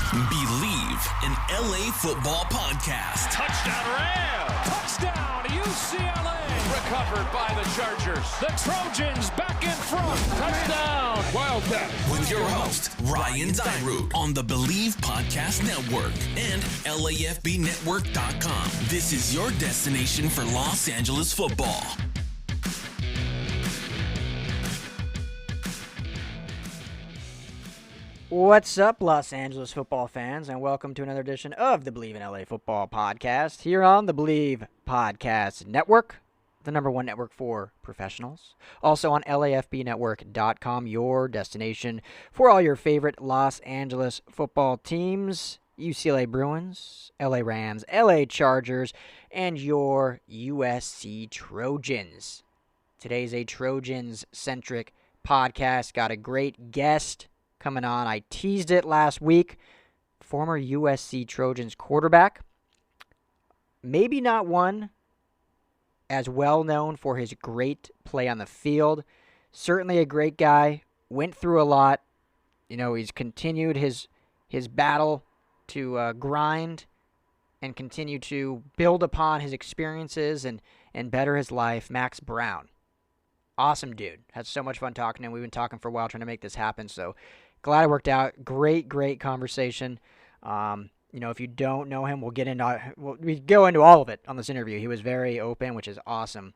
Bleav in LA Football podcast. Touchdown Rams! Touchdown UCLA! Recovered by the Chargers. The Trojans back in front. Touchdown Wildcats! With your host, Ryan Dyrud on the Bleav Podcast Network and LAFBnetwork.com. This is your destination for Los Angeles football. What's up, Los Angeles football fans, and welcome to another edition of the Bleav in LA Football podcast here on the Bleav Podcast Network, the number one network for professionals. Also on LAFBnetwork.com, your destination for all your favorite Los Angeles football teams, UCLA Bruins, LA Rams, LA Chargers, and your USC Trojans. Today's a Trojans-centric podcast. Got a great guest coming on. I teased it last week. Former USC Trojans quarterback. Maybe not one as well known for his great play on the field. Certainly a great guy. Went through a lot. You know, he's continued his battle to grind and continue to build upon his experiences and better his life. Max Browne. Awesome dude. Had so much fun talking to him. We've been talking for a while trying to make this happen, so glad it worked out. Great conversation. You know, if you don't know him, we go into all of it on this interview. He was very open, which is awesome.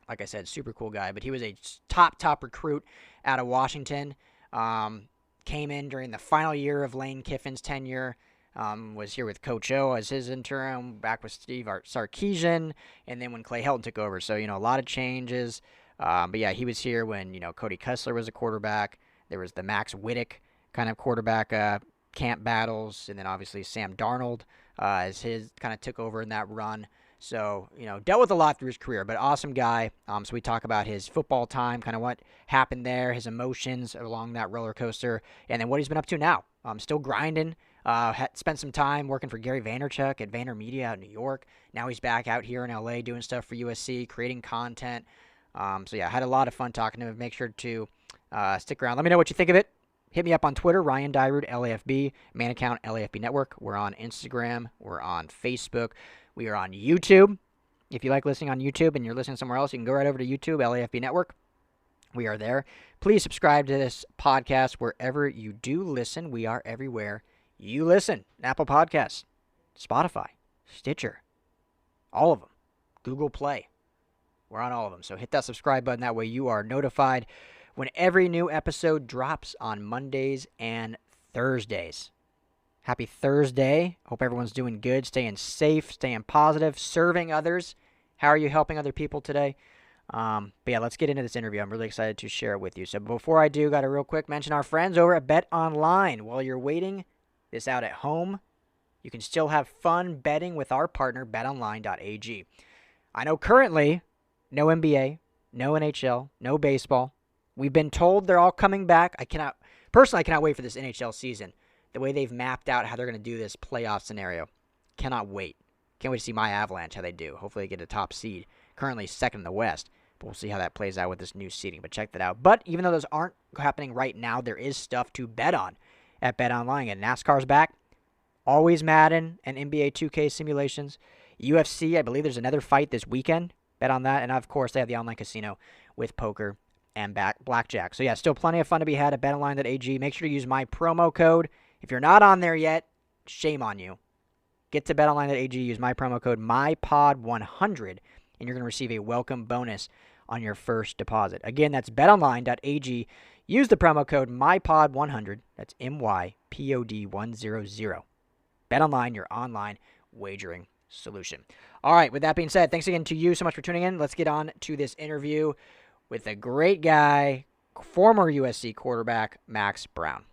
Like I said, super cool guy. But he was a top recruit out of Washington. Came in during the final year of Lane Kiffin's tenure. Was here with Coach O as his interim, back with Steve Sarkisian, and then when Clay Helton took over. So, you know, a lot of changes. But yeah, he was here when, you know, Cody Kessler was a quarterback. There was the Max Whittick kind of quarterback camp battles, and then obviously Sam Darnold as his kind of took over in that run. So, you know, dealt with a lot through his career, but awesome guy. So we talk about his football time, kind of what happened there, his emotions along that roller coaster, and then what he's been up to now. Still grinding. Spent some time working for Gary Vaynerchuk at VaynerMedia out in New York. Now he's back out here in LA doing stuff for USC, creating content. So yeah, had a lot of fun talking to him. Make sure to stick around. Let me know what you think of it. Hit me up on Twitter, Ryan Dyrud, LAFB, main account, LAFB Network. We're on Instagram. We're on Facebook. We are on YouTube. If you like listening on YouTube and you're listening somewhere else, you can go right over to YouTube, LAFB Network. We are there. Please subscribe to this podcast wherever you do listen. We are everywhere you listen. Apple Podcasts, Spotify, Stitcher, all of them. Google Play. We're on all of them. So hit that subscribe button. That way you are notified when every new episode drops on Mondays and Thursdays. Happy Thursday. Hope everyone's doing good, staying safe, staying positive, serving others. How are you helping other people today? But yeah, let's get into this interview. I'm really excited to share it with you. So before I do, got to real quick mention our friends over at Bet Online. While you're waiting this out at home, you can still have fun betting with our partner, betonline.ag. I know currently no NBA, no NHL, no baseball. We've been told they're all coming back. I cannot wait for this NHL season. The way they've mapped out how they're going to do this playoff scenario. Cannot wait. Can't wait to see my Avalanche, how they do. Hopefully they get a top seed. Currently second in the West. But we'll see how that plays out with this new seeding. But check that out. But even though those aren't happening right now, there is stuff to bet on at Bet Online. And NASCAR's back. Always Madden and NBA 2K simulations. UFC, I believe there's another fight this weekend. Bet on that. And of course, they have the online casino with poker and blackjack. So yeah, still plenty of fun to be had at betonline.ag. Make sure to use my promo code. If you're not on there yet, shame on you. Get to betonline.ag, use my promo code MyPod100, and you're going to receive a welcome bonus on your first deposit. Again, that's betonline.ag. Use the promo code MyPod100. That's MyPod100. BetOnline, your online wagering solution. All right, with that being said, thanks again to you so much for tuning in. Let's get on to this interview with a great guy, former USC quarterback, Max Browne.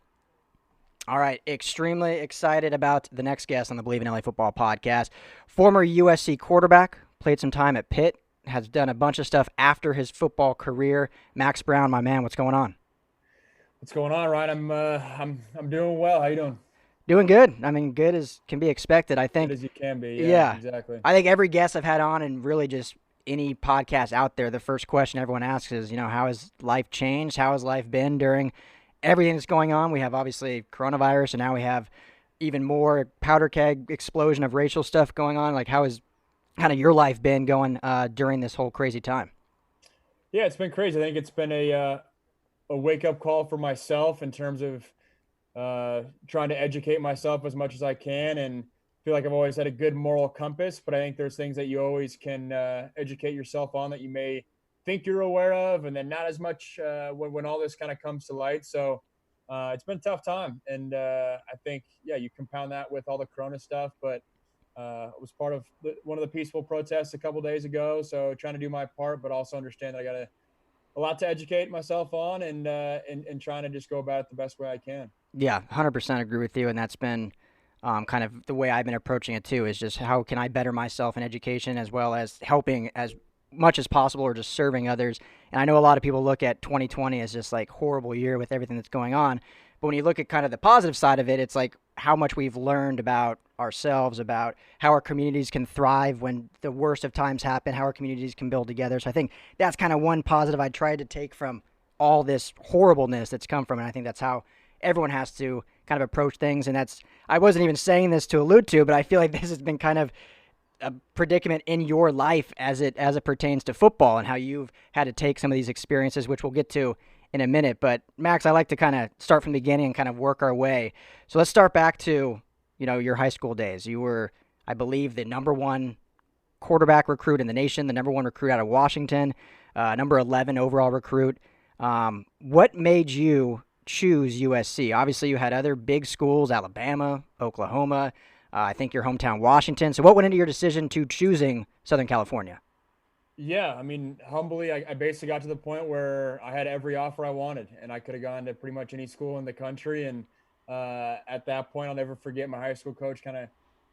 All right, extremely excited about the next guest on the Bleav In LA Football podcast. Former USC quarterback, played some time at Pitt, has done a bunch of stuff after his football career. Max Browne, my man, what's going on? What's going on, Ryan? I'm doing well. How you doing? Doing good. I mean, good as can be expected, I think. Good as you can be. Yeah, Exactly. I think every guest I've had on, and really just any podcast out there, the first question everyone asks is, you know, how has life changed? How has life been during everything that's going on? We have obviously coronavirus, and now we have even more powder keg explosion of racial stuff going on? Like, how has kind of your life been going during this whole crazy time? Yeah, it's been crazy. I think it's been a wake up call for myself in terms of trying to educate myself as much as I can, and feel like I've always had a good moral compass. But I think there's things that you always can educate yourself on that you may think you're aware of, and then not as much when all this kind of comes to light. So it's been a tough time, and I think you compound that with all the Corona stuff, but. I was part of one of the peaceful protests a couple days ago, so trying to do my part, but also understand that I got a lot to educate myself on, and trying to just go about it the best way I can. Yeah, 100% agree with you, and that's been kind of the way I've been approaching it too, is just how can I better myself in education as well as helping as much as possible or just serving others. And I know a lot of people look at 2020 as just like horrible year with everything that's going on, but when you look at kind of the positive side of it, it's like how much we've learned about ourselves, about how our communities can thrive when the worst of times happen, how our communities can build together. So I think that's kind of one positive I tried to take from all this horribleness that's come from it. And I think that's how everyone has to kind of approach things. And that's, I wasn't even saying this to allude to, but I feel like this has been kind of a predicament in your life as it pertains to football and how you've had to take some of these experiences, which we'll get to in a minute. But Max, I like to kind of start from the beginning and kind of work our way. So let's start back to, your high school days. You were, I believe, the number one quarterback recruit in the nation, the number one recruit out of Washington, number 11 overall recruit. What made you choose USC? Obviously, you had other big schools, Alabama, Oklahoma, I think your hometown, Washington. So what went into your decision to choosing Southern California? Yeah, I mean, humbly, I basically got to the point where I had every offer I wanted, and I could have gone to pretty much any school in the country. And at that point, I'll never forget my high school coach kind of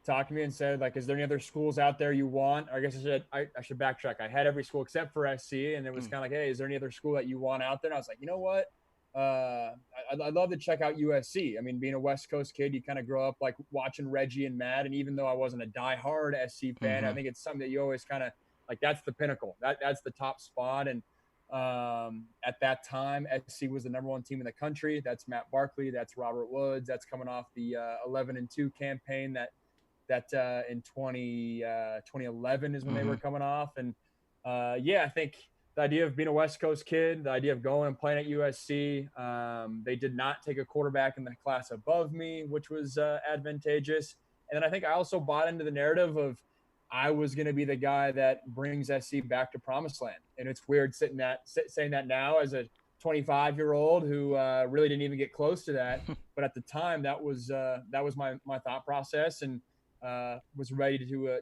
talked to me and said, like, is there any other schools out there you want? I guess I should backtrack. I had every school except for SC, and it was kind of like, hey, is there any other school that you want out there? And I was like, you know what? I'd love to check out USC. I mean, being a West Coast kid, you kind of grow up like watching Reggie and Matt. And even though I wasn't a diehard SC fan, I think it's something that you always kind of like, that's the pinnacle. That's the top spot. And at that time, SC was the number one team in the country. That's Matt Barkley. That's Robert Woods. That's coming off the 11-2 campaign that in 2011 is when they were coming off. And I think the idea of being a West Coast kid, the idea of going and playing at USC, they did not take a quarterback in the class above me, which was advantageous. And then I think I also bought into the narrative of I was going to be the guy that brings SC back to promised land. And it's weird saying that now as a 25-year-old who really didn't even get close to that. But at the time, that was my thought process, and was ready to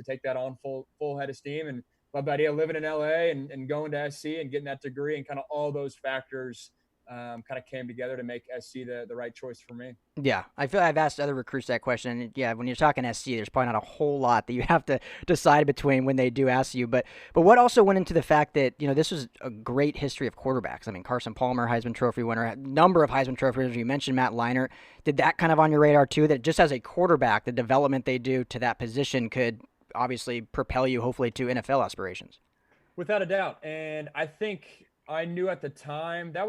take that on full head of steam. And love the idea of living in LA and going to SC and getting that degree, and kind of all those factors kind of came together to make SC the right choice for me. Yeah, I feel I've asked other recruits that question. And yeah, when you're talking SC, there's probably not a whole lot that you have to decide between when they do ask you. But what also went into the fact that, this was a great history of quarterbacks. I mean, Carson Palmer, Heisman Trophy winner, number of Heisman Trophy winners. You mentioned Matt Leinart. Did that kind of on your radar too, that just as a quarterback, the development they do to that position could obviously propel you hopefully to NFL aspirations? Without a doubt. And I think I knew at the time that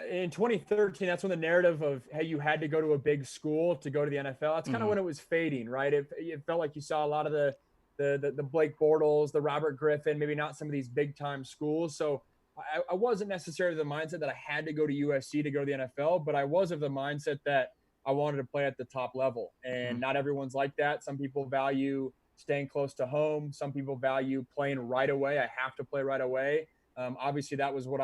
in 2013, that's when the narrative of, hey, you had to go to a big school to go to the NFL. That's kind of when it was fading, right? It felt like you saw a lot of the Blake Bortles, the Robert Griffin, maybe not some of these big time schools. So I wasn't necessarily the mindset that I had to go to USC to go to the NFL, but I was of the mindset that I wanted to play at the top level. And not everyone's like that. Some people value staying close to home. Some people value playing right away. I have to play right away. Obviously, that was what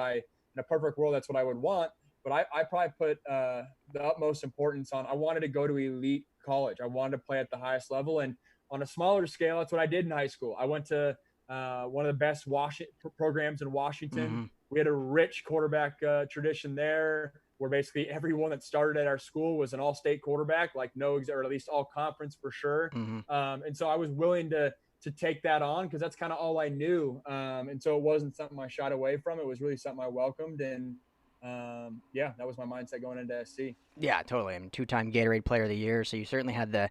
in a perfect world, that's what I would want. But I probably put the utmost importance on, I wanted to go to elite college. I wanted to play at the highest level. And on a smaller scale, that's what I did in high school. I went to one of the best programs in Washington. We had a rich quarterback tradition there, where basically everyone that started at our school was an all-state quarterback, like or at least all conference for sure. And so I was willing to take that on because that's kind of all I knew. And so it wasn't something I shied away from. It was really something I welcomed. And that was my mindset going into SC. Yeah, totally. I'm two-time Gatorade Player of the Year, so you certainly had the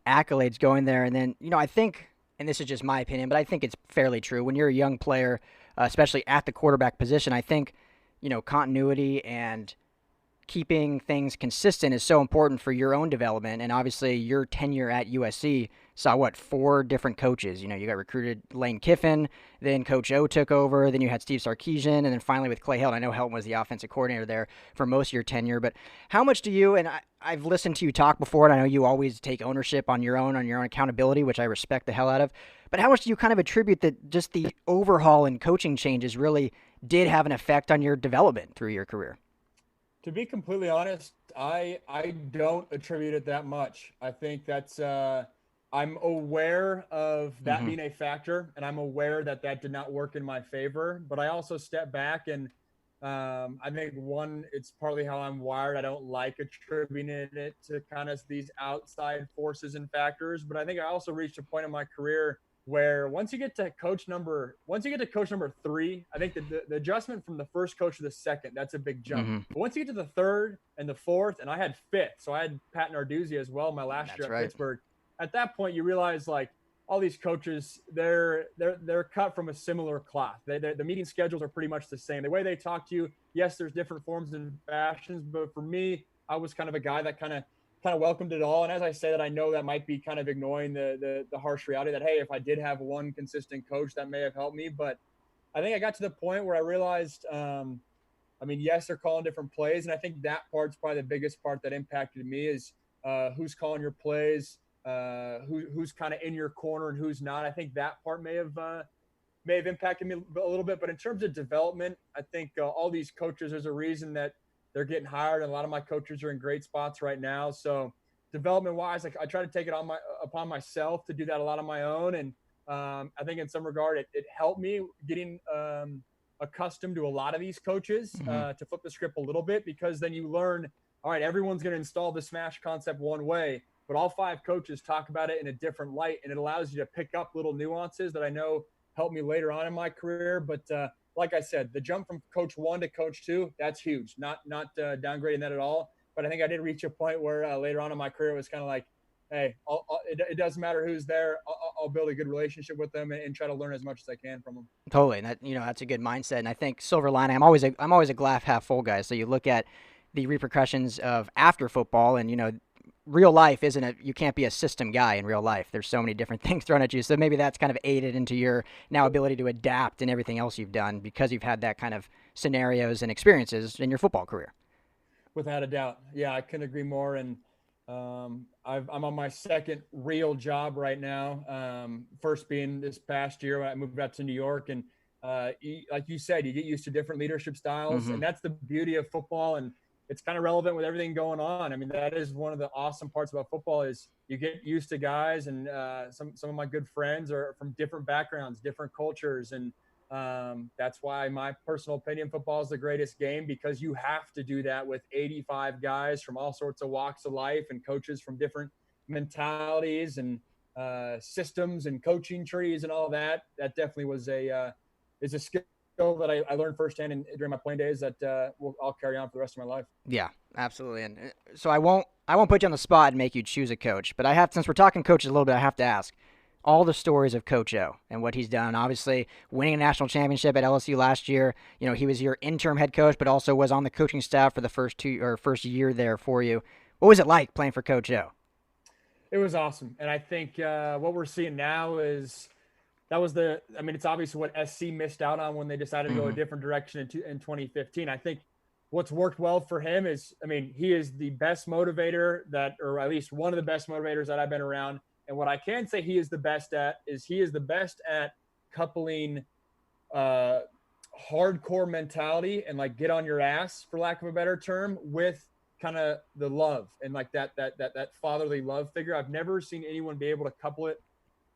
accolades going there. And then, I think, and this is just my opinion, but I think it's fairly true. When you're a young player, especially at the quarterback position, I think, continuity and keeping things consistent is so important for your own development. And obviously your tenure at USC saw 4 different coaches. You got recruited Lane Kiffin, then Coach O took over, then you had Steve Sarkisian, and then finally with Clay Helton. I know Helton was the offensive coordinator there for most of your tenure, but how much do you, and I've listened to you talk before, and I know you always take ownership on your own accountability, which I respect the hell out of, but how much do you kind of attribute that just the overhaul and coaching changes really did have an effect on your development through your career? To be completely honest, I don't attribute it that much. I think that's I'm aware of that being a factor, and I'm aware that did not work in my favor. But I also step back, and I think it's partly how I'm wired. I don't like attributing it to kind of these outside forces and factors. But I think I also reached a point in my career where once you get to coach number 3, I think the adjustment from the first coach to the second, that's a big jump. But once you get to the third and the fourth, and I had 5th, so I had Pat Narduzzi as well my last year at Pittsburgh. At that point, you realize like all these coaches, they're cut from a similar cloth. The meeting schedules are pretty much the same. The way they talk to you, yes, there's different forms and fashions, but for me, I was kind of a guy that kind of welcomed it all. And as I say that, I know that might be kind of ignoring the harsh reality that, hey, if I did have one consistent coach, that may have helped me. But I think I got to the point where I realized, yes, they're calling different plays. And I think that part's probably the biggest part that impacted me is who's calling your plays, who's kind of in your corner and who's not. I think that part may have impacted me a little bit. But in terms of development, I think all these coaches, there's a reason that they're getting hired, and a lot of my coaches are in great spots right now. So development-wise, I try to take it upon myself to do that a lot on my own. And I think in some regard, it helped me getting accustomed to a lot of these coaches to flip the script a little bit, because then you learn, all right, everyone's going to install the smash concept one way, but all 5 coaches talk about it in a different light, and it allows you to pick up little nuances that I know helped me later on in my career. But like I said, the jump from coach 1 to coach 2, that's huge. Not downgrading that at all. But I think I did reach a point where later on in my career, it was kind of like, hey, it doesn't matter who's there. I'll build a good relationship with them and try to learn as much as I can from them. Totally. And that's a good mindset. And I think silver lining, I'm always a glass half full guy. So you look at the repercussions of after football, and real life you can't be a system guy in real life. There's so many different things thrown at you. So maybe that's kind of aided into your now ability to adapt and everything else you've done because you've had that kind of scenarios and experiences in your football career. Without a doubt. Yeah, I couldn't agree more. And I'm on my second real job right now. First being this past year when I moved out to New York. And like you said, you get used to different leadership styles. And that's the beauty of football. And it's kind of relevant with everything going on. I mean, that is one of the awesome parts about football is you get used to guys, and some of my good friends are from different backgrounds, different cultures. And that's why my personal opinion, football is the greatest game, because you have to do that with 85 guys from all sorts of walks of life and coaches from different mentalities and systems and coaching trees and all that. That definitely was is a skill that I learned firsthand during my playing days that I'll carry on for the rest of my life. Yeah, absolutely. And so I won't put you on the spot and make you choose a coach, but since we're talking coaches a little bit, I have to ask all the stories of Coach O and what he's done. Obviously, winning a national championship at LSU last year. He was your interim head coach, but also was on the coaching staff for the first year there for you. What was it like playing for Coach O? It was awesome, and I think what we're seeing now is. It's obviously what SC missed out on when they decided to go a different direction in 2015. I think what's worked well for him is, he is the best motivator or at least one of the best motivators that I've been around. And what I can say he is the best at coupling hardcore mentality and like get on your ass, for lack of a better term, with kind of the love and like that fatherly love figure. I've never seen anyone be able to couple it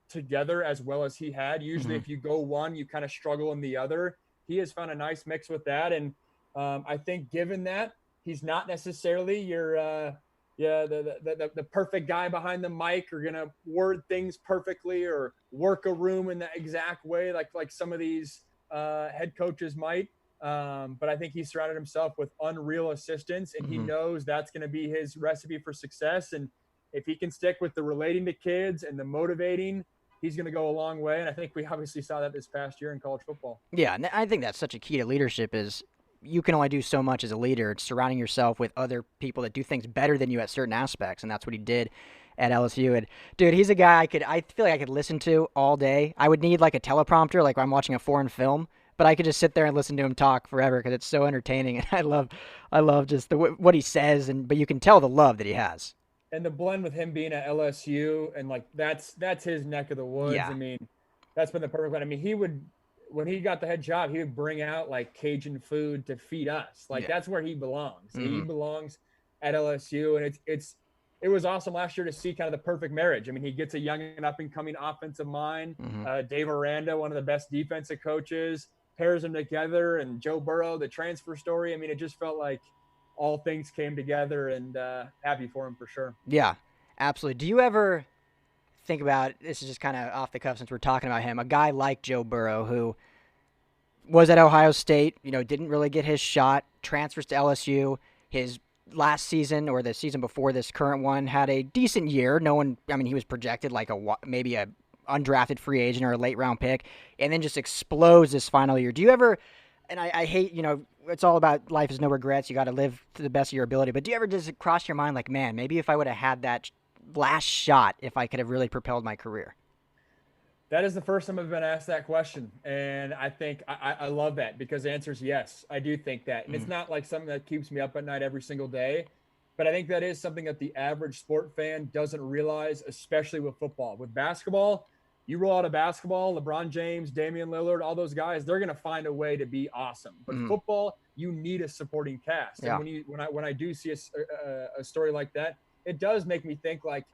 together as well as he had. Usually if you go one, you kind of struggle in the other. He has found a nice mix with that. And I think given that he's not necessarily your the perfect guy behind the mic or gonna word things perfectly or work a room in the exact way like some of these head coaches might, but I think he surrounded himself with unreal assistants, and he knows that's going to be his recipe for success. And if he can stick with the relating to kids and the motivating, he's going to go a long way. And I think we obviously saw that this past year in college football. Yeah, and I think that's such a key to leadership is you can only do so much as a leader. It's surrounding yourself with other people that do things better than you at certain aspects, and that's what he did at LSU. And dude, he's a guy I feel like I could listen to all day. I would need like a teleprompter, like when I'm watching a foreign film, but I could just sit there and listen to him talk forever because it's so entertaining. And I love just what he says, but you can tell the love that he has. And the blend with him being at LSU and like that's his neck of the woods. Yeah. I mean, that's been the perfect one. I mean, when he got the head job, he would bring out like Cajun food to feed us. Like that's where he belongs. He belongs at LSU, and it was awesome last year to see kind of the perfect marriage. I mean, he gets a young and up and coming offensive mind. Dave Aranda, one of the best defensive coaches, pairs them together, and Joe Burrow, the transfer story. I mean, it just felt like all things came together, and happy for him for sure. Yeah, absolutely. Do you ever think about, this is just kind of off the cuff since we're talking about him, a guy like Joe Burrow who was at Ohio State, didn't really get his shot, transfers to LSU, his last season or the season before this current one had a decent year. He was projected like maybe a undrafted free agent or a late round pick, and then just explodes this final year. Do you ever, and I hate, it's all about life is no regrets. You got to live to the best of your ability. But do you ever just cross your mind like, man, maybe if I would have had that last shot, if I could have really propelled my career? That is the first time I've been asked that question. And I think I love that because the answer is yes. I do think that. And it's not like something that keeps me up at night every single day. But I think that is something that the average sport fan doesn't realize, especially with football. With basketball, you roll out of basketball, LeBron James, Damian Lillard, all those guys, they're going to find a way to be awesome. But football, you need a supporting cast. Yeah. And when I do see a story like that, it does make me think like,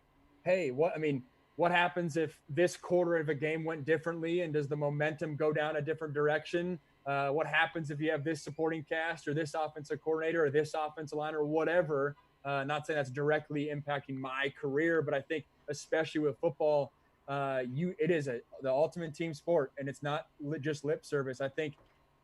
hey, what happens if this quarter of a game went differently, and does the momentum go down a different direction? What happens if you have this supporting cast or this offensive coordinator or this offensive line or whatever? Not saying that's directly impacting my career, but I think especially with football, it is the ultimate team sport, and it's not just lip service. I think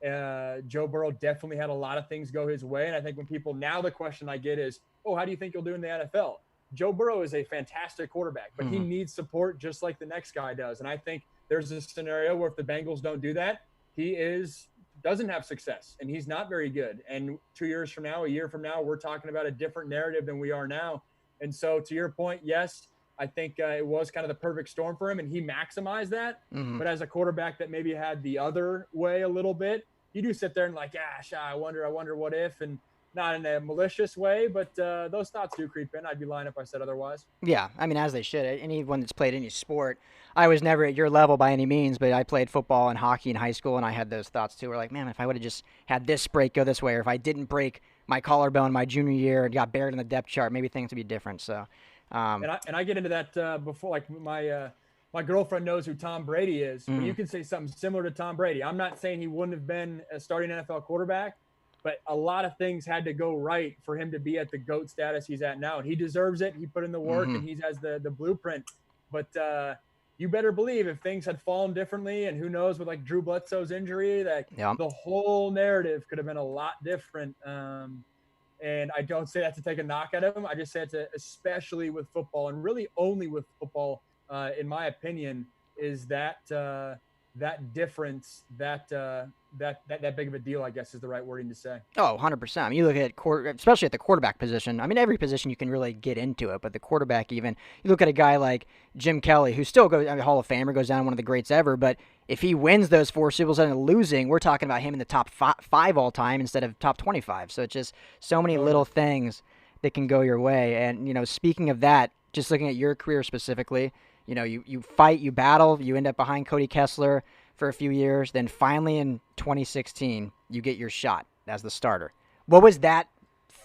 Joe Burrow definitely had a lot of things go his way, and I think now the question I get is, how do you think you'll do in the NFL? Joe Burrow is a fantastic quarterback, but he needs support just like the next guy does. And I think there's a scenario where if the Bengals don't do that, he doesn't have success, and he's not very good. And 2 years from now, a year from now, we're talking about a different narrative than we are now. And so to your point, yes, I think it was kind of the perfect storm for him, and he maximized that. But as a quarterback that maybe had the other way a little bit, you do sit there and like, I wonder what if, and not in a malicious way, but those thoughts do creep in. I'd be lying if I said otherwise. Yeah, I mean, as they should. Anyone that's played any sport, I was never at your level by any means, but I played football and hockey in high school, and I had those thoughts too. We're like, man, if I would have just had this break go this way, or if I didn't break my collarbone my junior year and got buried in the depth chart, maybe things would be different. So, and I get into that before, like my girlfriend knows who Tom Brady is. But you can say something similar to Tom Brady. I'm not saying he wouldn't have been a starting NFL quarterback, but a lot of things had to go right for him to be at the GOAT status he's at now. And he deserves it. He put in the work, and he has the blueprint. But you better believe if things had fallen differently, and who knows with like Drew Bledsoe's injury, that the whole narrative could have been a lot different. And I don't say that to take a knock at him. I just say it to, especially with football, and really only with football, in my opinion, is that difference, that big of a deal, I guess is the right wording to say. Oh, 100%. I mean, you look at especially at the quarterback position. I mean, every position you can really get into it, but the quarterback even, you look at a guy like Jim Kelly, who still goes, Hall of Famer, goes down one of the greats ever, but if he wins those 4 Super Bowls and losing, we're talking about him in the top 5 all time instead of top 25. So it's just so many little things that can go your way. And, speaking of that, just looking at your career specifically, you fight, you battle, you end up behind Cody Kessler for a few years. Then finally in 2016, you get your shot as the starter. What was that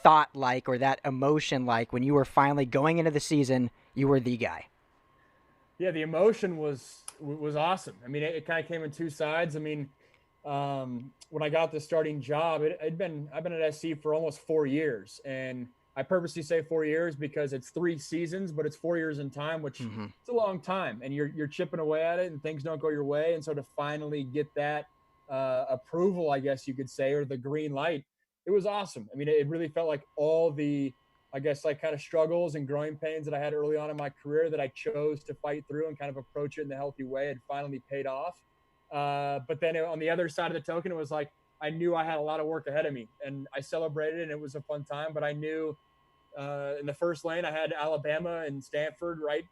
thought like, or that emotion like, when you were finally going into the season, you were the guy? Yeah, the emotion was awesome. I mean, it kind of came in 2 sides. I mean, when I got the starting job, I've been at SC for almost 4 years, and I purposely say 4 years because it's 3 seasons, but it's 4 years in time, which it's a long time, and you're chipping away at it, and things don't go your way. And so to finally get that approval, I guess you could say, or the green light, it was awesome. I mean, it really felt like all the, I guess, like kind of struggles and growing pains that I had early on in my career that I chose to fight through and kind of approach it in a healthy way had finally paid off. But then on the other side of the token, it was like, I knew I had a lot of work ahead of me, and I celebrated, and it was a fun time. But I knew in the first lane I had Alabama and Stanford right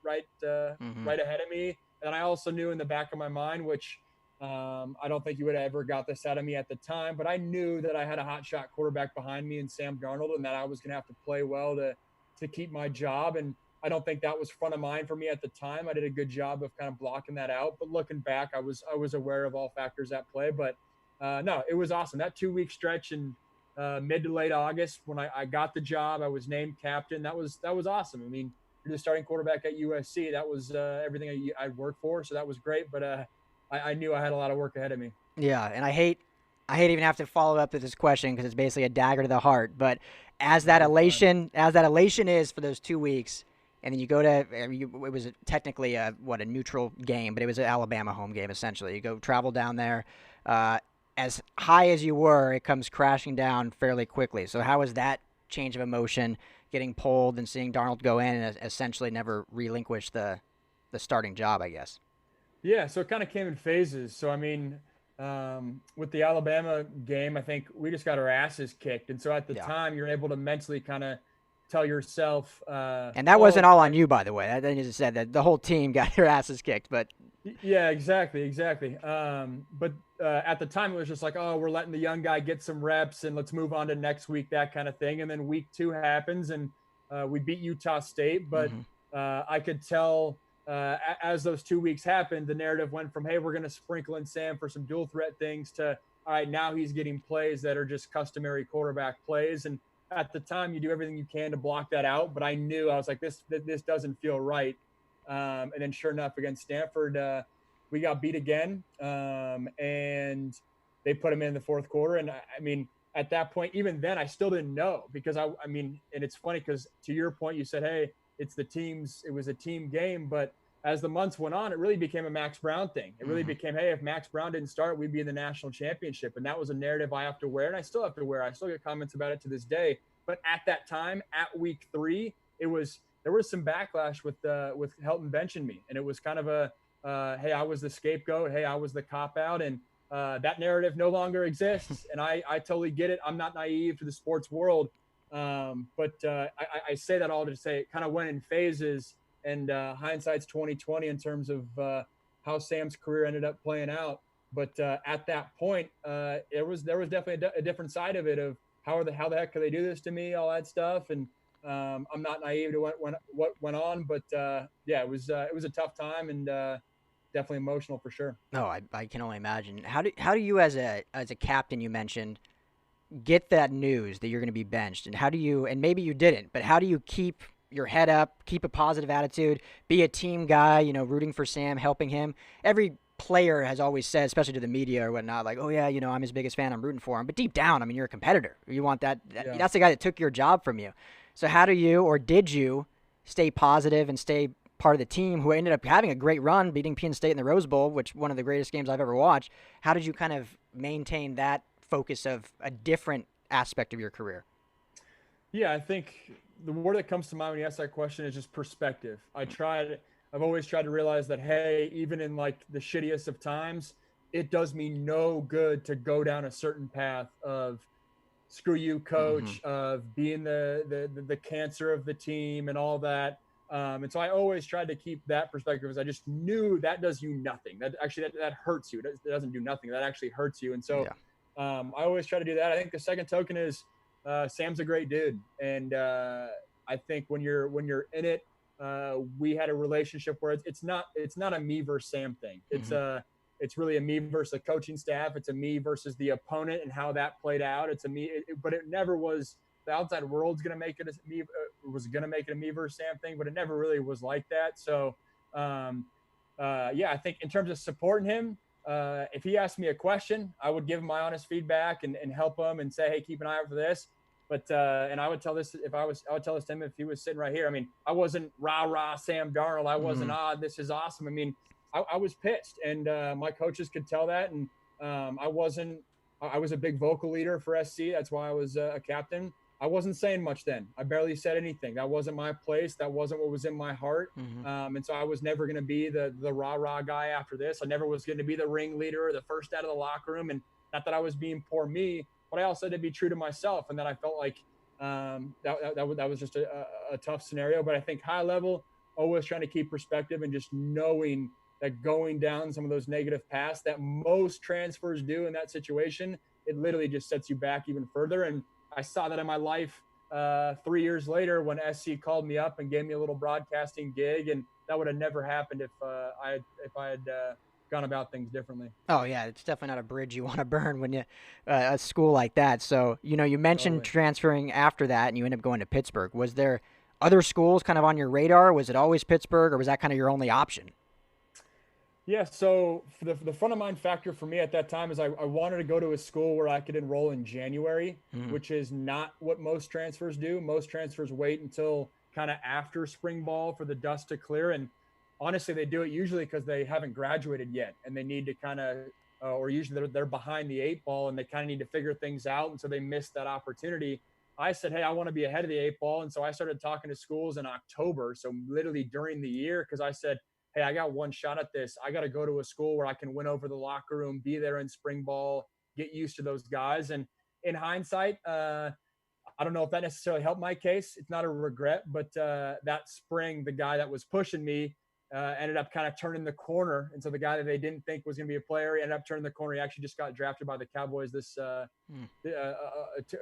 ahead of me, and I also knew in the back of my mind, which I don't think you would have ever got this out of me at the time, but I knew that I had a hot shot quarterback behind me in Sam Darnold, and that I was going to have to play well to keep my job. And I don't think that was front of mind for me at the time. I did a good job of kind of blocking that out, but looking back, I was aware of all factors at play. But no, it was awesome. That 2-week stretch in mid to late August, when I got the job, I was named captain. That was awesome. I mean, you're the starting quarterback at USC. That was everything I'd worked for, so that was great. But I knew I had a lot of work ahead of me. Yeah, and I hate even have to follow up with this question because it's basically a dagger to the heart. But as that elation is for those 2 weeks, and then you go to it was technically a neutral game, but it was an Alabama home game essentially. You go travel down there. As high as you were, it comes crashing down fairly quickly. So how was that change of emotion, getting pulled and seeing Darnold go in and essentially never relinquish the starting job, I guess? Yeah, so it kind of came in phases. So, I mean, with the Alabama game, I think we just got our asses kicked. And so at the time, you're able to mentally kind of tell yourself. And that wasn't all on you, by the way. I just said that the whole team got their asses kicked. But yeah, exactly. But at the time, it was just like, oh, we're letting the young guy get some reps and let's move on to next week, that kind of thing. And then week 2 happens and we beat Utah State. But I could tell as those 2 weeks happened, the narrative went from, hey, we're going to sprinkle in Sam for some dual threat things to, all right, now he's getting plays that are just customary quarterback plays. And at the time, you do everything you can to block that out. But I knew, I was like, this doesn't feel right. And then sure enough, against Stanford, we got beat again. And they put him in the fourth quarter. And I mean, at that point, even then, I still didn't know because I mean, and it's funny because to your point, you said, hey, it was a team game. But as the months went on, it really became a Max Browne thing. It really became, hey, if Max Browne didn't start, we'd be in the national championship. And that was a narrative I have to wear. And I still have to wear. I still get comments about it to this day. But at that time, at week 3, there was some backlash with Helton benching me. And it was kind of a, hey, I was the scapegoat. Hey, I was the cop-out. And that narrative no longer exists. And I totally get it. I'm not naive to the sports world. But I say that all to say it kind of went in phases, and hindsight's 20/20 in terms of how Sam's career ended up playing out. But at that point, there was definitely a different side of it of how the heck could they do this to me, all that stuff. And I'm not naive to what went on, but yeah, it was a tough time and definitely emotional for sure. No, I can only imagine. How do you as a captain, you mentioned, get that news that you're going to be benched, and how do you, and maybe you didn't, but how do you keep your head up, keep a positive attitude, be a team guy, rooting for Sam, helping him? Every player has always said, especially to the media or whatnot, like, oh yeah, I'm his biggest fan, I'm rooting for him. But deep down, I mean, you're a competitor. You want that. That's the guy that took your job from you. So how do you, or did you, stay positive and stay part of the team who ended up having a great run, beating Penn State in the Rose Bowl, which one of the greatest games I've ever watched? How did you kind of maintain that focus of a different aspect of your career? Yeah, I think the word that comes to mind when you ask that question is just perspective. I've always tried to realize that, hey, even in like the shittiest of times, it does me no good to go down a certain path of screw you, coach, of being the cancer of the team and all that. And so I always tried to keep that perspective, because I just knew that does you nothing. That hurts you. It doesn't do nothing. That actually hurts you. And so I always try to do that. I think the second token is Sam's a great dude. And I think when you're in it, we had a relationship where it's not a me versus Sam thing. It's really a me versus the coaching staff. It's a me versus the opponent and how that played out. It's a me, but it never was the outside world's going to make it a me, was going to make it a me versus Sam thing, but it never really was like that. So, I think in terms of supporting him, if he asked me a question, I would give him my honest feedback and help him and say, hey, keep an eye out for this. But, and I would tell this I would tell this to him if he was sitting right here. I mean, I wasn't rah Sam Darnold. I wasn't, this is awesome. I mean, I was pissed, and my coaches could tell that. And I was a big vocal leader for SC. That's why I was a captain. I wasn't saying much then. I barely said anything. That wasn't my place. That wasn't what was in my heart. And so I was never going to be the rah guy after this. I never was going to be the ringleader or the first out of the locker room. And not that I was being poor me, but I also had to be true to myself. And then I felt like that was just a tough scenario. But I think high level, always trying to keep perspective and just knowing that going down some of those negative paths that most transfers do in that situation, it literally just sets you back even further. And I saw that in my life 3 years later when SC called me up and gave me a little broadcasting gig, and that would have never happened if I had gone about things differently. Oh yeah, it's definitely not a bridge you want to burn when you a school like that. So you mentioned Totally. transferring after that, and you end up going to Pittsburgh. Was there other schools kind of on your radar? Was it always Pittsburgh, or was that kind of your only option? Yeah, so for the front of mind factor for me at that time is I wanted to go to a school where I could enroll in January, which is not what most transfers do. Most transfers wait until kind of after spring ball for the dust to clear. And honestly, they do it usually because they haven't graduated yet and they need to kind of, or usually they're behind the eight ball and they kind of need to figure things out. And so they missed that opportunity. I said, hey, I want to be ahead of the eight ball. And so I started talking to schools in October. So literally during the year, because I said, hey, I got one shot at this. I got to go to a school where I can win over the locker room, be there in spring ball, get used to those guys. And in hindsight, I don't know if that necessarily helped my case. It's not a regret, but that spring, the guy that was pushing me ended up kind of turning the corner. And so the guy that they didn't think was going to be a player, he ended up turning the corner. He actually just got drafted by the Cowboys a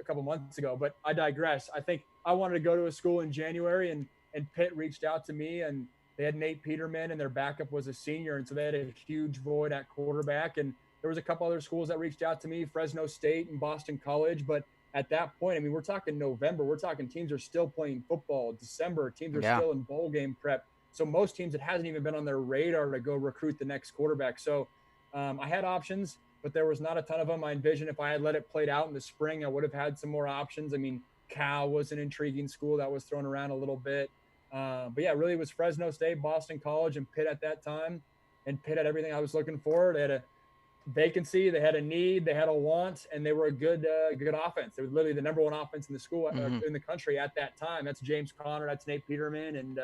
couple months ago. But I digress. I think I wanted to go to a school in January, and Pitt reached out to me, and they had Nate Peterman, and their backup was a senior. And so they had a huge void at quarterback. And there was a couple other schools that reached out to me, Fresno State and Boston College. But at that point, I mean, we're talking November. We're talking teams are still playing football. December, teams are still in bowl game prep. So most teams, it hasn't even been on their radar to go recruit the next quarterback. So I had options, but there was not a ton of them. I envisioned if I had let it played out in the spring, I would have had some more options. I mean, Cal was an intriguing school that was thrown around a little bit. But yeah, really it was Fresno State, Boston College, and Pitt at that time. And Pitt had everything I was looking for. They had a vacancy, they had a need, they had a want, and they were a good offense. They were literally the number one offense in the school in the country at that time. That's James Conner, that's Nate Peterman, and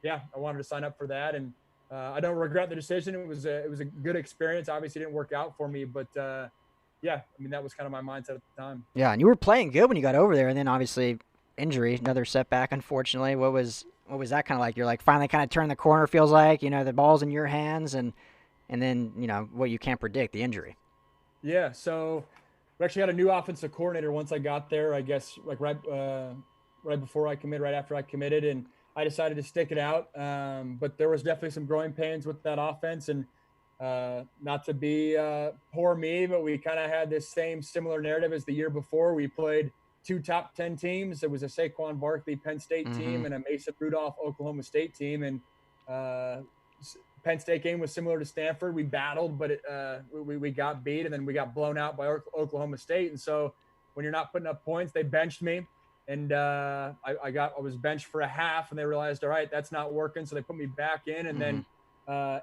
yeah, I wanted to sign up for that, and I don't regret the decision. It was a good experience. Obviously, it didn't work out for me, but yeah, I mean that was kind of my mindset at the time. Yeah, and you were playing good when you got over there, and then obviously injury, another setback, unfortunately. What was that kind of like? You're like finally kind of turned the corner, feels like, the ball's in your hands, and then, what you can't predict, the injury. Yeah, so we actually had a new offensive coordinator once I got there, I guess, like right before I committed, right after I committed, and I decided to stick it out. But there was definitely some growing pains with that offense, and not to be poor me, but we kind of had this similar narrative as the year before. We played two top 10 teams. It was a Saquon Barkley Penn State team and a Mason Rudolph Oklahoma State team. And Penn State game was similar to Stanford. We battled, but we got beat, and then we got blown out by Oklahoma State. And so when you're not putting up points, they benched me. And I was benched for a half, and they realized, all right, that's not working. So they put me back in, and then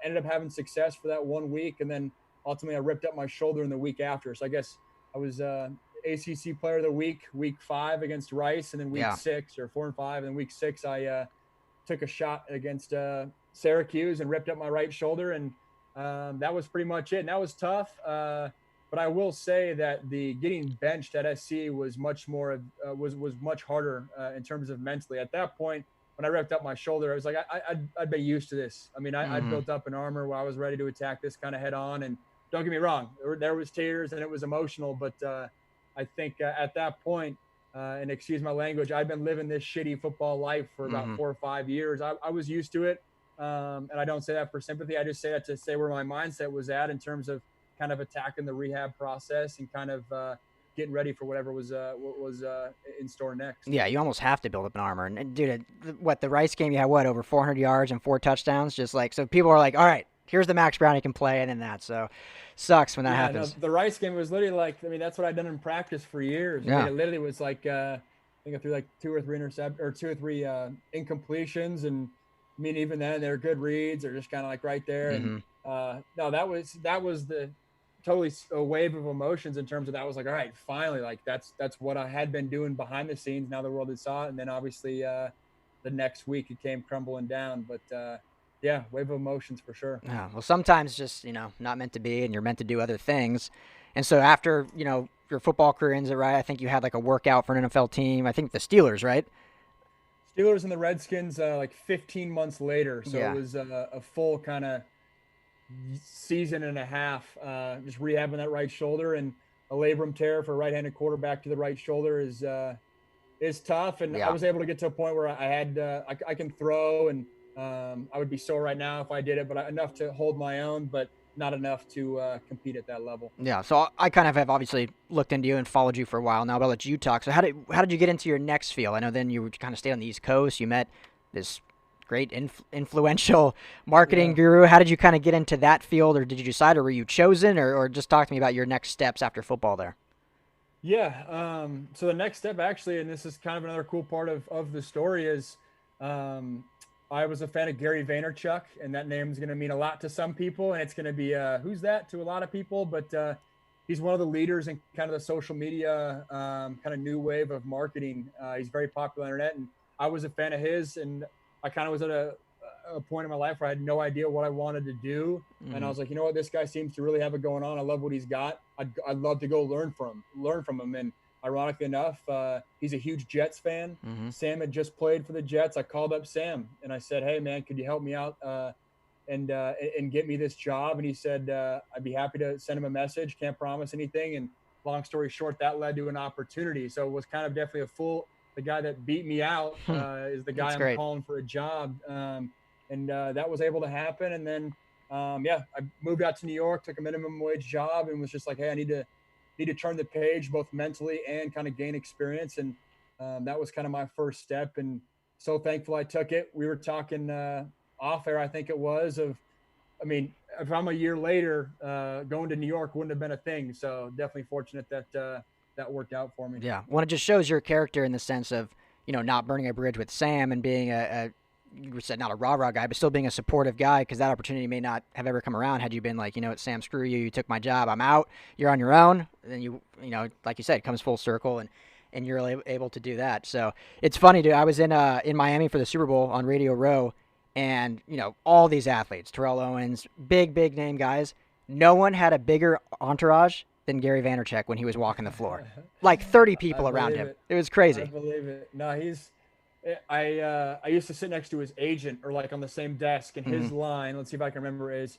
ended up having success for that 1 week. And then ultimately I ripped up my shoulder in the week after. So I guess I was ACC Player of the Week 5 against Rice, and then week 6 or 4 and 5. And then week 6, I took a shot against Syracuse and ripped up my right shoulder. And that was pretty much it. And that was tough. But I will say that the getting benched at SC was much more was much harder in terms of mentally. At that point, when I ripped up my shoulder, I was like, I'd been used to this. I mean, I built up an armor where I was ready to attack this kind of head on. And don't get me wrong, there was tears and it was emotional. But I think at that point, and excuse my language, I've been living this shitty football life for about 4 or 5 years. I was used to it. And I don't say that for sympathy. I just say that to say where my mindset was at in terms of kind of attacking the rehab process and kind of getting ready for whatever was in store next. Yeah, you almost have to build up an armor. And dude, the Rice game, you had over 400 yards and 4 touchdowns? Just like, so people are like, all right, here's the Max Browne he can play, and then that. So sucks when that happens. No, the Rice game was literally like, I mean, that's what I'd done in practice for years. Yeah. I mean, it literally was like, I think I threw like 2 or 3 incompletions, and I mean, even then they're good reads. They're just kind of like right there. And no, that was the totally a wave of emotions in terms of that was like, all right, finally, like that's what I had been doing behind the scenes. Now the world had saw it. And then obviously the next week it came crumbling down, but yeah, wave of emotions for sure. Yeah. Well, sometimes just, not meant to be, and you're meant to do other things. And so after, your football career ends, right? I think you had like a workout for an NFL team. I think the Steelers, right? Steelers and the Redskins like 15 months later. So Yeah. it was a full kind of season and a half, just rehabbing that right shoulder, and a labrum tear for a right-handed quarterback to the right shoulder is tough. And I Yeah. was able to get to a point where I had I can throw, and I would be sore right now if I did it, but enough to hold my own, but not enough to compete at that level. Yeah, so I kind of have obviously looked into you and followed you for a while now, but I'll let you talk. So how did you get into your next field? I know then you kind of stayed on the East Coast. You met this great influential marketing guru. How did you kind of get into that field, or did you decide, or were you chosen, or just talk to me about your next steps after football there? Yeah. So the next step, actually, and this is kind of another cool part of the story, is I was a fan of Gary Vaynerchuk, and that name is going to mean a lot to some people, and it's going to be who's that to a lot of people. But he's one of the leaders in kind of the social media kind of new wave of marketing. He's very popular on the internet, and I was a fan of his, and I kind of was at a point in my life where I had no idea what I wanted to do. And I was like, you know what, this guy seems to really have it going on. I love what he's got. I'd love to go learn from him. And ironically enough, he's a huge Jets fan. Sam had just played for the Jets. I called up Sam and I said, hey man, could you help me out and get me this job? And he said, I'd be happy to send him a message. Can't promise anything. And long story short, that led to an opportunity. So it was kind of definitely the guy that beat me out is the guy I'm calling for a job. And that was able to happen. And then, I moved out to New York, took a minimum wage job, and was just like, hey, I need to turn the page both mentally and kind of gain experience. And that was kind of my first step. And so thankful I took it. We were talking off air, I think it was, if I'm a year later, going to New York wouldn't have been a thing. So definitely fortunate that that worked out for me. Yeah. Well, it just shows your character in the sense of, not burning a bridge with Sam and being you said not a rah-rah guy, but still being a supportive guy, because that opportunity may not have ever come around had you been like, Sam, screw you, you took my job, I'm out, you're on your own. Then like you said, it comes full circle, and you're able to do that. So it's funny, dude. I was in Miami for the Super Bowl on Radio Row, and all these athletes, Terrell Owens, big name guys. No one had a bigger entourage than Gary Vaynerchuk when he was walking the floor. Like 30 people around him. It was crazy. I believe it. No, I used to sit next to his agent, or like on the same desk, and his line, let's see if I can remember, is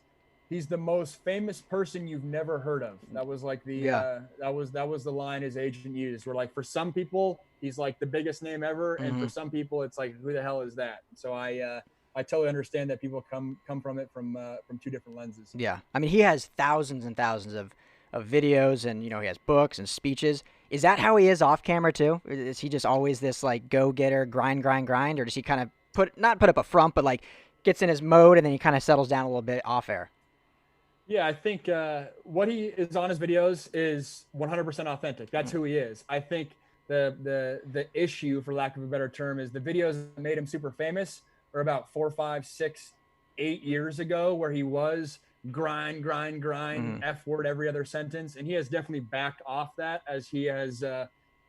he's the most famous person you've never heard of. That was like that was the line his agent used. Where like for some people he's like the biggest name ever, and for some people it's like, who the hell is that? So I totally understand that people come from it from two different lenses. Yeah, I mean, he has thousands and thousands of videos, and he has books and speeches. Is that how he is off camera too? Is he just always this like go-getter, grind, or does he kind of not put up a front, but like gets in his mode and then he kind of settles down a little bit off air? Yeah, I think what he is on his videos is 100% authentic. That's who he is. I think the issue, for lack of a better term, is the videos that made him super famous are about 4, 5, 6, 8 years ago, where he was grind, F word every other sentence. And he has definitely backed off that as he has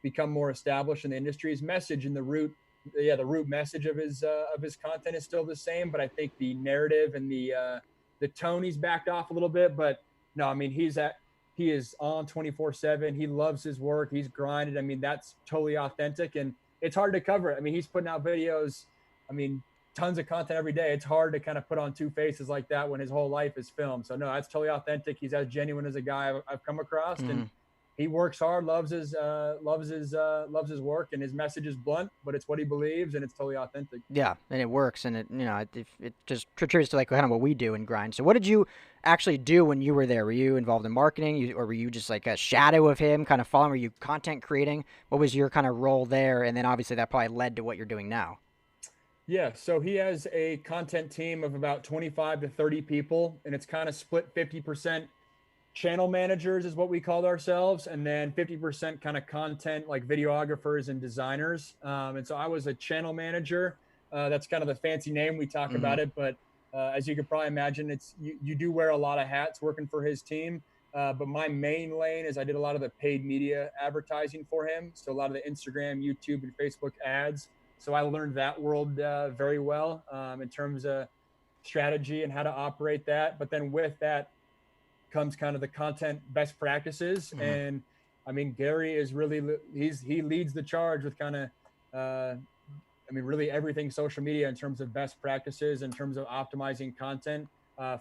become more established in the industry. His message and the root message of his content is still the same, but I think the narrative and the tone, he's backed off a little bit. But no, I mean, he is on 24/7. He loves his work. He's grinded. I mean, that's totally authentic, and it's hard to cover it. I mean, he's putting out videos, tons of content every day. It's hard to kind of put on two faces like that when his whole life is filmed. So no, that's totally authentic. He's as genuine as a guy I've come across, and he works hard, loves his work, and his message is blunt, but it's what he believes, and it's totally authentic. Yeah, and it works, and it just contributes to like kind of what we do in grind. So what did you actually do when you were there? Were you involved in marketing, or were you just like a shadow of him, kind of following? Were you content creating? What was your kind of role there? And then obviously that probably led to what you're doing now. Yeah, so he has a content team of about 25 to 30 people, and it's kind of split 50% channel managers is what we called ourselves, and then 50% kind of content like videographers and designers. And so I was a channel manager. That's kind of the fancy name. We talk about it, but as you could probably imagine, you do wear a lot of hats working for his team. But my main lane is I did a lot of the paid media advertising for him. So a lot of the Instagram, YouTube, and Facebook ads. So I learned that world very well in terms of strategy and how to operate that. But then with that comes kind of the content best practices. And I mean, Gary is really, he leads the charge with kind of, really everything social media in terms of best practices, in terms of optimizing content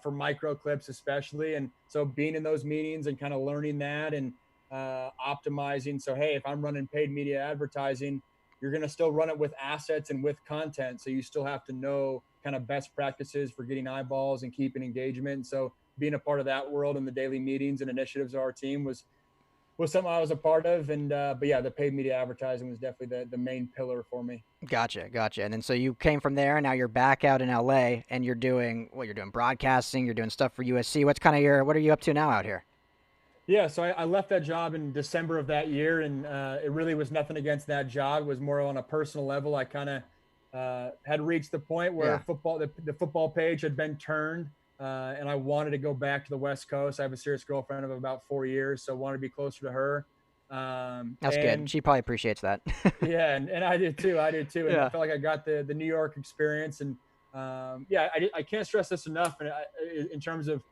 for micro clips, especially. And so being in those meetings and kind of learning that and optimizing. So, hey, if I'm running paid media advertising, you're going to still run it with assets and with content. So you still have to know kind of best practices for getting eyeballs and keeping engagement. And so being a part of that world and the daily meetings and initiatives of our team was something I was a part of. And, but yeah, the paid media advertising was definitely the main pillar for me. Gotcha. And then so you came from there, and now you're back out in LA, and you're doing broadcasting, you're doing stuff for USC. What are you up to now out here? Yeah, so I left that job in December of that year, and it really was nothing against that job. It was more on a personal level. I kind of had reached the point where the football page had been turned, and I wanted to go back to the West Coast. I have a serious girlfriend of about 4 years, so I wanted to be closer to her. That's good. She probably appreciates that. Yeah, and I did too. And yeah. I felt like I got the New York experience, and I can't stress this enough. And in terms of,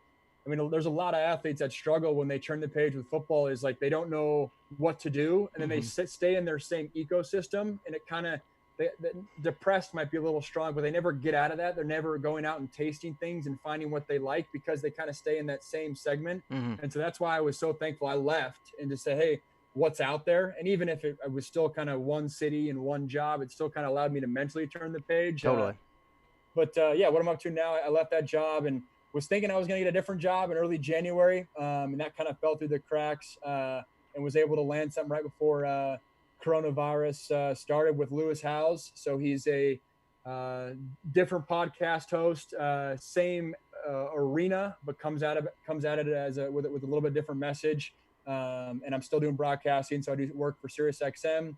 there's a lot of athletes that struggle when they turn the page with football. Is like they don't know what to do, and then they stay in their same ecosystem, and it kind of depressed might be a little strong, but they never get out of that. They're never going out and tasting things and finding what they like because they kind of stay in that same segment. And so that's why I was so thankful I left and to say, hey, what's out there? And even if it was still kind of one city and one job, it still kind of allowed me to mentally turn the page. Totally. What I'm up to now, I left that job and was thinking I was going to get a different job in early January. And that kind of fell through the cracks and was able to land something right before coronavirus started with Lewis Howes. So he's a different podcast host, same arena, but comes at it as with a little bit different message. And I'm still doing broadcasting, so I do work for SiriusXM.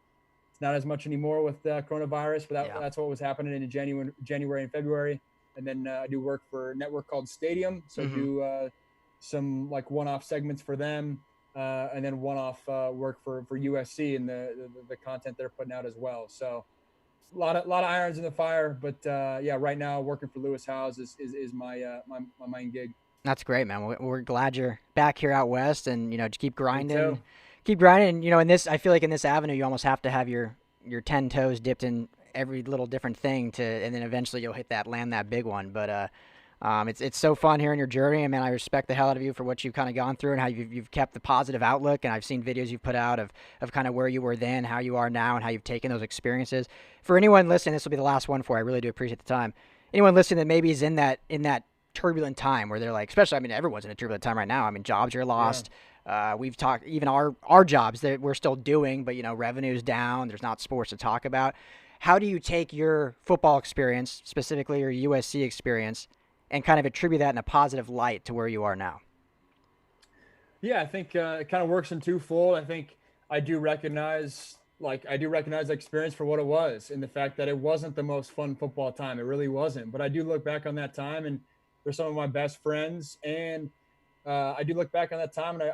It's not as much anymore with coronavirus, but that's what was happening in January and February. And then I do work for a network called Stadium, so I do some like one-off segments for them, and then one-off work for USC and the content they're putting out as well. So a lot of irons in the fire, but right now working for Lewis Howes is my main gig. That's great, man. We're glad you're back here out west, and just keep grinding. In this, I feel like in this avenue, you almost have to have your 10 toes dipped in every little different thing and then eventually you'll land that big one. But it's so fun hearing your journey, and man, I respect the hell out of you for what you've kind of gone through and how you've kept the positive outlook. And I've seen videos you've put out of kind of where you were then, how you are now, and how you've taken those experiences. For anyone listening, this will be the last one for you. I really do appreciate the time. Anyone listening that maybe is in that turbulent time where they're like, especially, everyone's in a turbulent time right now. Jobs are lost. We've talked, even our jobs that we're still doing, but revenue's down. There's not sports to talk about. How do you take your football experience, specifically your USC experience, and kind of attribute that in a positive light to where you are now? Yeah, I think it kind of works in twofold. I think I do recognize the experience for what it was, and the fact that it wasn't the most fun football time. It really wasn't. But I do look back on that time, and they're some of my best friends. And I do look back on that time, and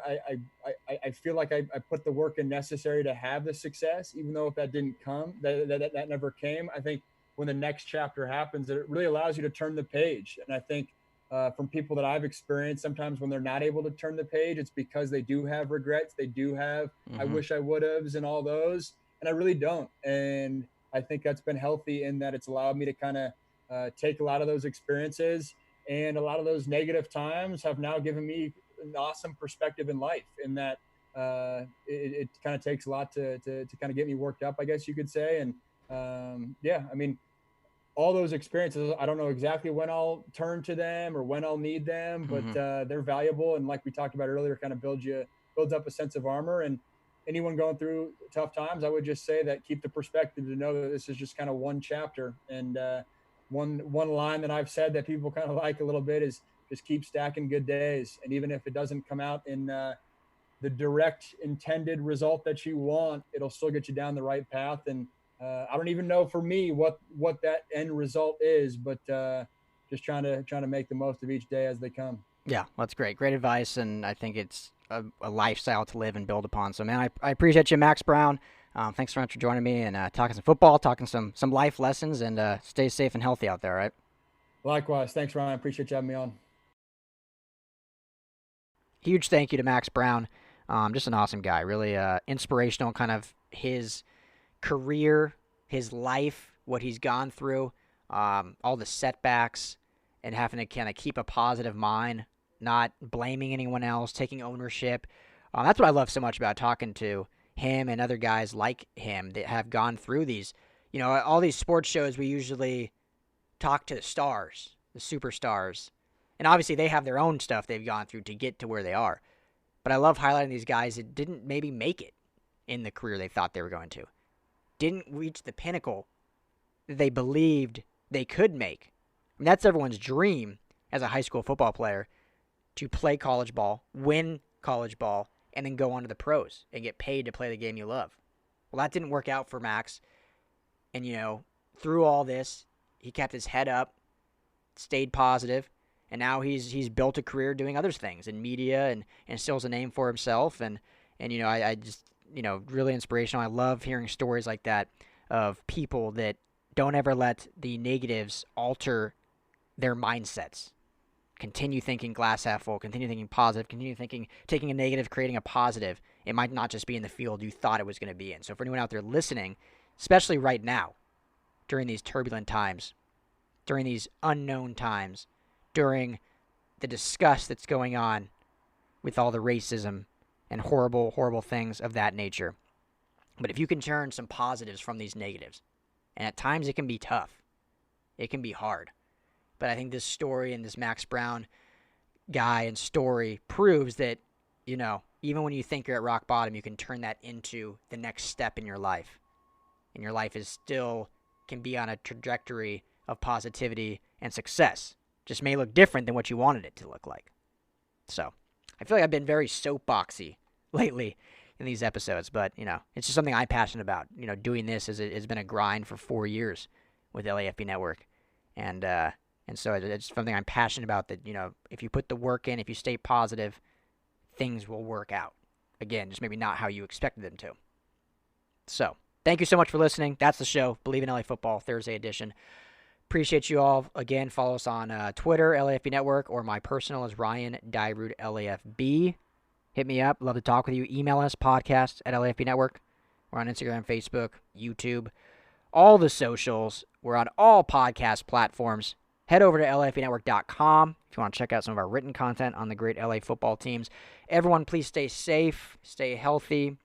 I feel like I put the work in necessary to have the success, even though if that didn't come, that never came. I think when the next chapter happens, it really allows you to turn the page. And I think from people that I've experienced, sometimes when they're not able to turn the page, it's because they do have regrets. They do have, I wish I would have, and all those. And I really don't. And I think that's been healthy in that it's allowed me to kind of take a lot of those experiences. And a lot of those negative times have now given me an awesome perspective in life, in that it kind of takes a lot to kind of get me worked up, I guess you could say. And all those experiences, I don't know exactly when I'll turn to them or when I'll need them, but they're valuable. And like we talked about earlier, kind of builds up a sense of armor. And anyone going through tough times, I would just say that keep the perspective to know that this is just kind of one chapter. And one line that I've said that people kind of like a little bit is just keep stacking good days. And even if it doesn't come out in the direct intended result that you want, it'll still get you down the right path. And I don't even know for me what that end result is, but just trying to make the most of each day as they come. Yeah, that's great. Great advice. And I think it's a lifestyle to live and build upon. So, man, I appreciate you, Max Browne. Thanks so much for joining me and talking some football, talking some life lessons, and stay safe and healthy out there, right? Likewise. Thanks, Ryan. I appreciate you having me on. huge thank you to Max Browne. Just an awesome guy. Really inspirational, kind of his career, his life, what he's gone through, all the setbacks, and having to kind of keep a positive mind, not blaming anyone else, taking ownership. That's what I love so much about talking to him and other guys like him that have gone through these. All these sports shows, we usually talk to the stars, the superstars. And obviously they have their own stuff they've gone through to get to where they are. But I love highlighting these guys that didn't maybe make it in the career they thought they were going to. Didn't reach the pinnacle that they believed they could make. I mean, that's everyone's dream as a high school football player, to play college ball, win college ball, and then go on to the pros and get paid to play the game you love. Well, that didn't work out for Max. And, through all this, he kept his head up, stayed positive, and now he's built a career doing other things in media and still has a name for himself. And I just, really inspirational. I love hearing stories like that of people that don't ever let the negatives alter their mindsets. Continue thinking glass half full, continue thinking positive, continue thinking, taking a negative, creating a positive. It might not just be in the field you thought it was going to be in. So for anyone out there listening, especially right now, during these turbulent times, during these unknown times, during the disgust that's going on with all the racism and horrible, horrible things of that nature. But if you can turn some positives from these negatives, and at times it can be tough, it can be hard. But I think this story and this Max Browne guy and story proves that, even when you think you're at rock bottom, you can turn that into the next step in your life. And your life is still can be on a trajectory of positivity and success. Just may look different than what you wanted it to look like. So, I feel like I've been very soapboxy lately in these episodes, but, it's just something I'm passionate about. Doing this has been a grind for 4 years with LAFB Network. And so it's something I'm passionate about that, if you put the work in, if you stay positive, things will work out. Again, just maybe not how you expected them to. So, thank you so much for listening. That's the show, Bleav In LA Football, Thursday edition. Appreciate you all. Again, follow us on Twitter, LAFB Network, or my personal is Ryan Dyrud, LAFB. Hit me up. Love to talk with you. Email us, podcast at LAFB Network. We're on Instagram, Facebook, YouTube, all the socials. We're on all podcast platforms. Head over to LAFBnetwork.com if you want to check out some of our written content on the great LA football teams. Everyone, please stay safe, stay healthy,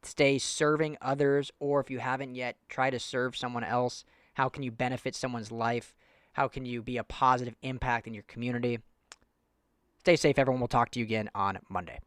stay serving others, or if you haven't yet, try to serve someone else. How can you benefit someone's life? How can you be a positive impact in your community? Stay safe, everyone. We'll talk to you again on Monday.